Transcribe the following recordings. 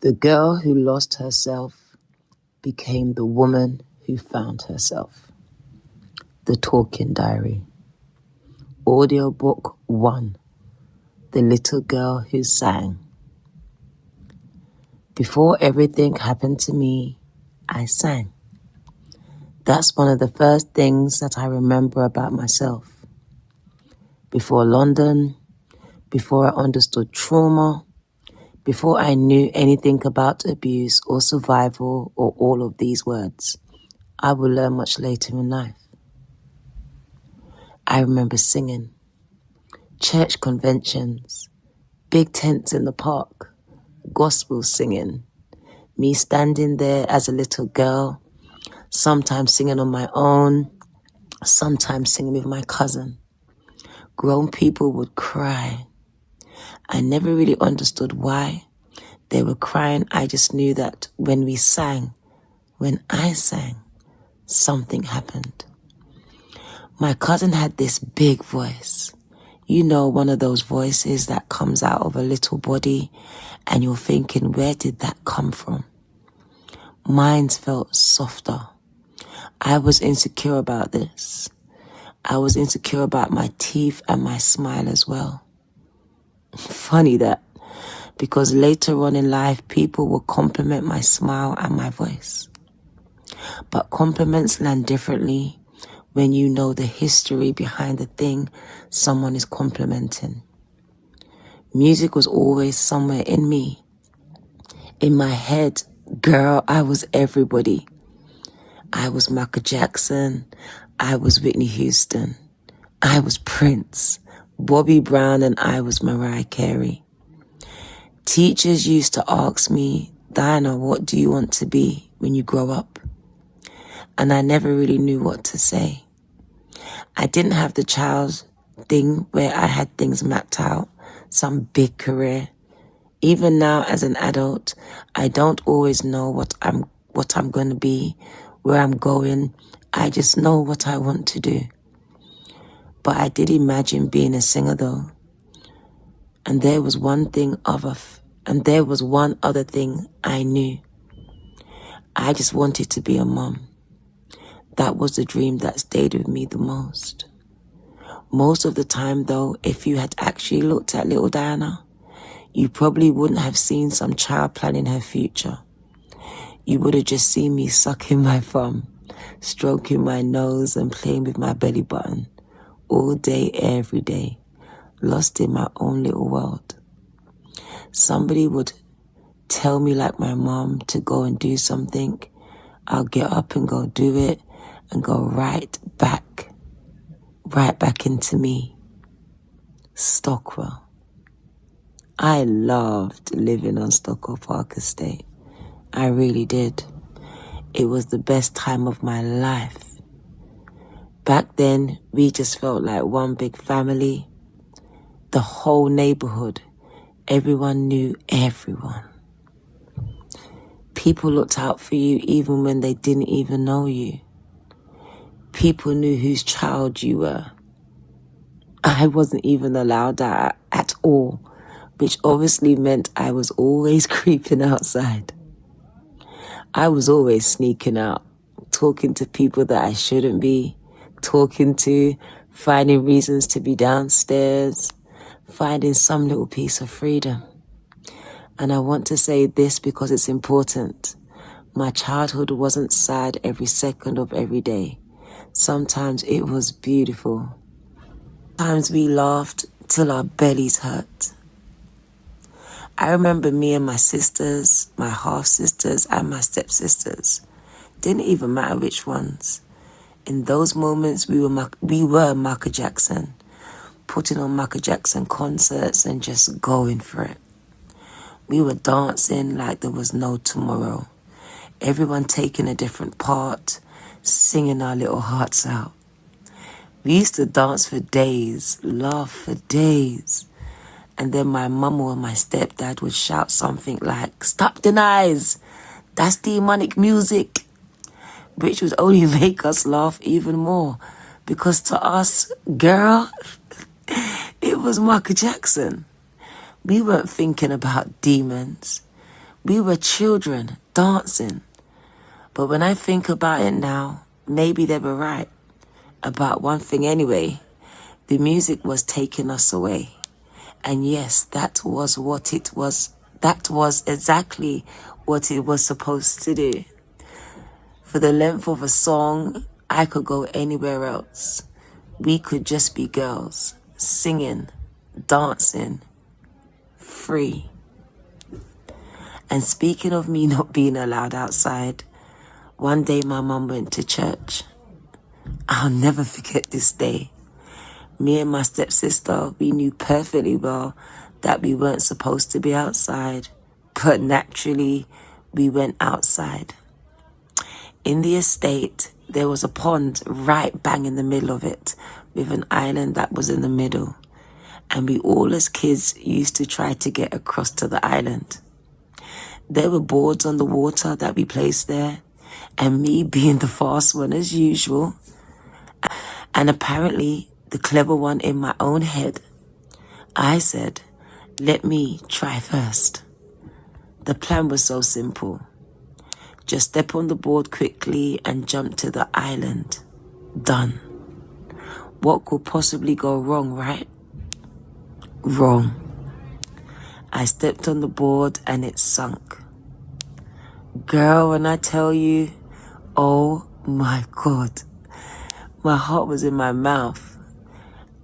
The girl who lost herself became the woman who found herself. The Talking Diary. Audiobook 1. The Little Girl Who Sang. Before everything happened to me, I sang. That's one of the first things that I remember about myself. Before London, before I understood trauma, before I knew anything about abuse or survival or all of these words, I will learn much later in life. I remember singing, church conventions, big tents in the park, gospel singing, me standing there as a little girl, sometimes singing on my own, sometimes singing with my cousin. Grown people would cry. I never really understood why they were crying. I just knew that when I sang, something happened. My cousin had this big voice. You know, one of those voices that comes out of a little body and you're thinking, where did that come from? Mine felt softer. I was insecure about this. I was insecure about my teeth and my smile as well. Funny that, because later on in life, people will compliment my smile and my voice. But compliments land differently when you know the history behind the thing someone is complimenting. Music was always somewhere in me. In my head, girl, I was everybody. I was Michael Jackson. I was Whitney Houston. I was Prince, Bobby Brown, and I was Mariah Carey. Teachers used to ask me, Diana, what do you want to be when you grow up? And I never really knew what to say. I didn't have the child thing where I had things mapped out, some big career. Even now as an adult, I don't always know what I'm going to be, where I'm going. I just know what I want to do. But I did imagine being a singer though. And there was one other thing I knew. I just wanted to be a mom. That was the dream that stayed with me the most. Most of the time though, if you had actually looked at little Diana, you probably wouldn't have seen some child planning her future. You would have just seen me sucking my thumb, stroking my nose and playing with my belly button all day, every day, lost in my own little world. Somebody would tell me like my mom to go and do something. I'll get up and go do it and go right back into me. Stockwell. I loved living on Stockwell Park Estate. I really did. It was the best time of my life. Back then, we just felt like one big family. The whole neighborhood. Everyone knew everyone. People looked out for you even when they didn't even know you. People knew whose child you were. I wasn't even allowed that at all, which obviously meant I was always creeping outside. I was always sneaking out, talking to people that I shouldn't be talking to, finding reasons to be downstairs, finding some little piece of freedom. And I want to say this because it's important. My childhood wasn't sad every second of every day. Sometimes it was beautiful. Sometimes we laughed till our bellies hurt. I remember me and my sisters, my half-sisters and my stepsisters. Didn't even matter which ones. In those moments, we were Michael Jackson, putting on Michael Jackson concerts and just going for it. We were dancing like there was no tomorrow. Everyone taking a different part, singing our little hearts out. We used to dance for days, laugh for days. And then my mum or my stepdad would shout something like, "Stop the noise, that's demonic music," which would only make us laugh even more. Because to us, girl, it was Michael Jackson. We weren't thinking about demons. We were children dancing. But when I think about it now, maybe they were right. About one thing anyway, the music was taking us away. And yes, that was what it was. That was exactly what it was supposed to do. For the length of a song, I could go anywhere else. We could just be girls, singing, dancing, free. And speaking of me not being allowed outside, one day my mum went to church. I'll never forget this day. Me and my stepsister, we knew perfectly well that we weren't supposed to be outside, but naturally, we went outside. In the estate, there was a pond right bang in the middle of it, with an island that was in the middle. And we all as kids used to try to get across to the island. There were boards on the water that we placed there, and me being the fast one as usual, and apparently the clever one in my own head, I said, let me try first. The plan was so simple. Just step on the board quickly and jump to the island. Done. What could possibly go wrong, right? Wrong. I stepped on the board and it sunk. Girl, when I tell you, oh my God, my heart was in my mouth.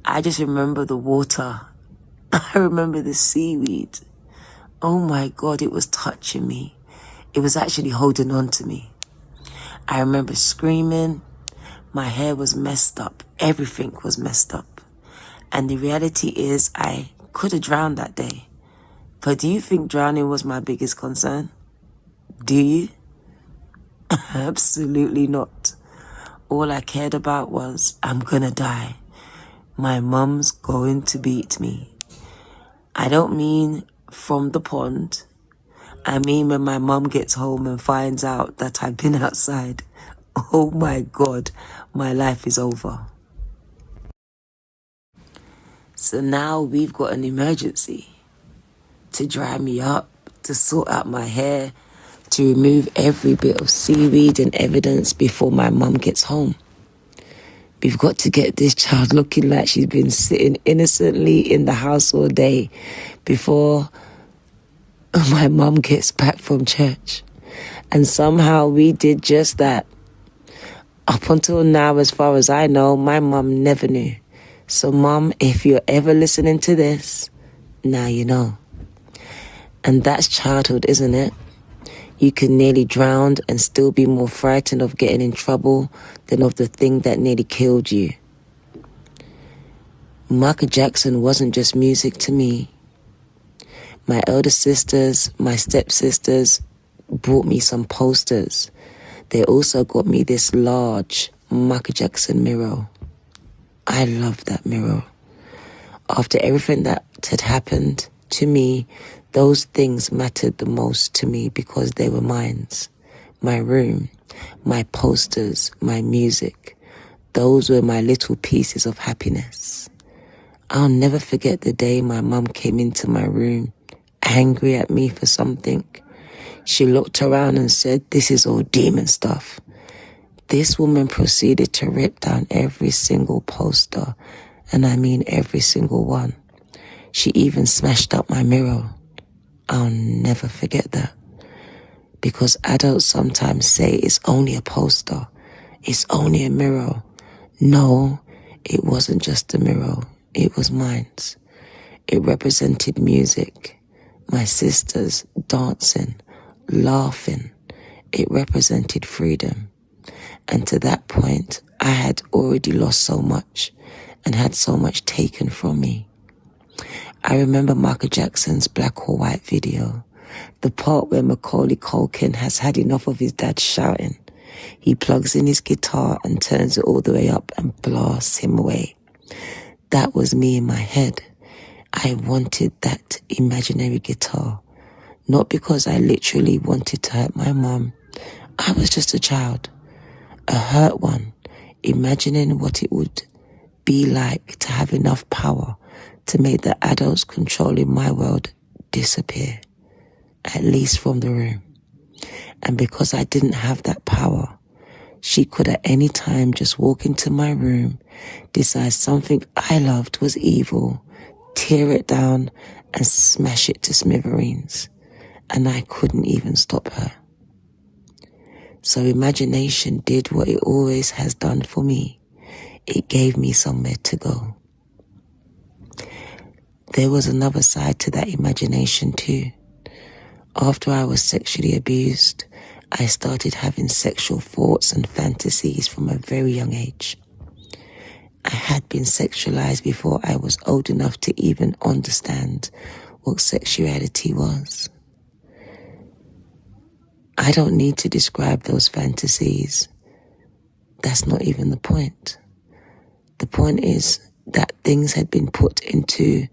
I just remember the water. I remember the seaweed. Oh my God, it was touching me. It was actually holding on to me. I remember screaming. My hair was messed up. Everything was messed up. And the reality is I could have drowned that day. But do you think drowning was my biggest concern? Do you? Absolutely not. All I cared about was, I'm gonna die. My mum's going to beat me. I don't mean from the pond. I mean when my mum gets home and finds out that I've been outside. Oh my God, my life is over. So now we've got an emergency. To dry me up, to sort out my hair, to remove every bit of seaweed and evidence before my mum gets home. We've got to get this child looking like she's been sitting innocently in the house all day before my mum gets back from church. And somehow we did just that. Up until now, as far as I know, my mum never knew. So mum, if you're ever listening to this, now you know. And that's childhood, isn't it? You can nearly drown and still be more frightened of getting in trouble than of the thing that nearly killed you. Michael Jackson wasn't just music to me. My elder sisters, my stepsisters brought me some posters. They also got me this large Michael Jackson mirror. I loved that mirror. After everything that had happened to me, those things mattered the most to me because they were mine. My room, my posters, my music. Those were my little pieces of happiness. I'll never forget the day my mum came into my room, angry at me for something. She looked around and said, "This is all demon stuff." This woman proceeded to rip down every single poster, and I mean every single one. She even smashed up my mirror. I'll never forget that. Because adults sometimes say it's only a poster. It's only a mirror. No, it wasn't just a mirror. It was mine. It represented music. My sisters dancing, laughing. It represented freedom. And to that point, I had already lost so much and had so much taken from me. I remember Michael Jackson's Black or White video, the part where Macaulay Culkin has had enough of his dad shouting. He plugs in his guitar and turns it all the way up and blasts him away. That was me in my head. I wanted that imaginary guitar, not because I literally wanted to hurt my mum. I was just a child, a hurt one, imagining what it would be like to have enough power to make the adults controlling my world disappear. at least from the room. And because I didn't have that power, she could at any time just walk into my room, decide something I loved was evil, tear it down and smash it to smithereens. And I couldn't even stop her. So imagination did what it always has done for me. It gave me somewhere to go. There was another side to that imagination too. After I was sexually abused, I started having sexual thoughts and fantasies from a very young age. I had been sexualized before I was old enough to even understand what sexuality was. I don't need to describe those fantasies. That's not even the point. The point is that things had been put into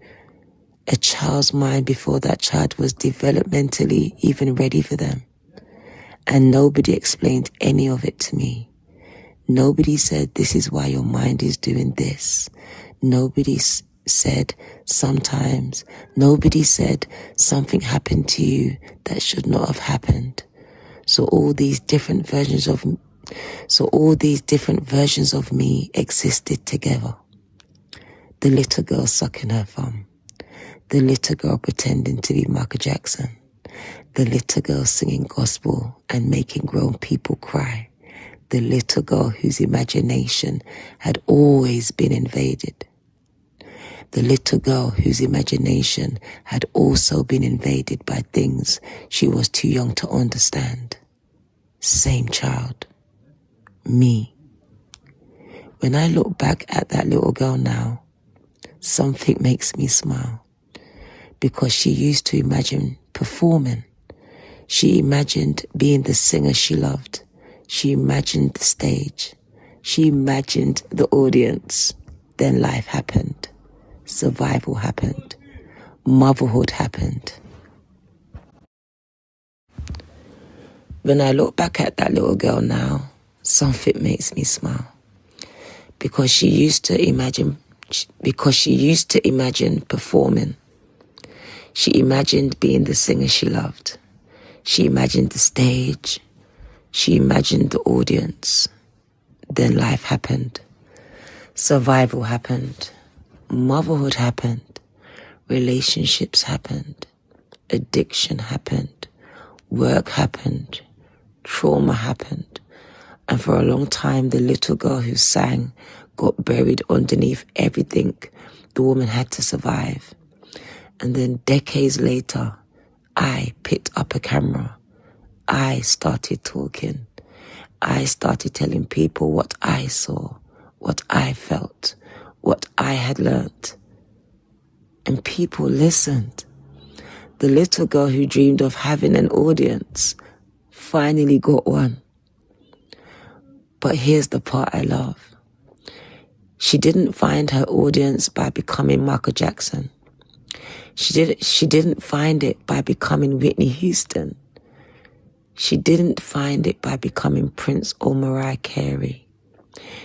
a child's mind before that child was developmentally even ready for them. And nobody explained any of it to me. Nobody said, this is why your mind is doing this. Nobody said sometimes. Nobody said something happened to you that should not have happened. So all these different versions of me existed together. The little girl sucking her thumb. The little girl pretending to be Michael Jackson. The little girl singing gospel and making grown people cry. The little girl whose imagination had always been invaded. The little girl whose imagination had also been invaded by things she was too young to understand. Same child. Me. When I look back at that little girl now, something makes me smile. Because she used to imagine performing. She imagined being the singer she loved. She imagined the stage. She imagined the audience. Then life happened. Survival happened. Motherhood happened. When I look back at that little girl now, something makes me smile. Because she used to imagine performing. She imagined being the singer she loved. She imagined the stage. She imagined the audience. Then life happened. Survival happened. Motherhood happened. Relationships happened. Addiction happened. Work happened. Trauma happened. And for a long time, the little girl who sang got buried underneath everything the woman had to survive. And then decades later, I picked up a camera. I started talking. I started telling people what I saw, what I felt, what I had learnt. And people listened. The little girl who dreamed of having an audience finally got one. But here's the part I love. She didn't find her audience by becoming Michael Jackson. She didn't find it by becoming Whitney Houston. She didn't find it by becoming Prince or Mariah Carey.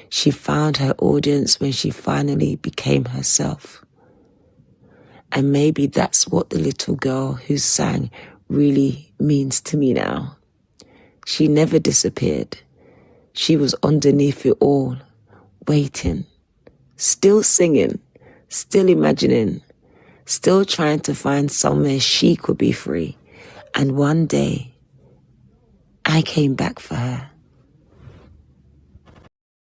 She found her audience when she finally became herself. And maybe that's what the little girl who sang really means to me now. She never disappeared. She was underneath it all, waiting, still singing, still imagining, still trying to find somewhere she could be free. And one day, I came back for her.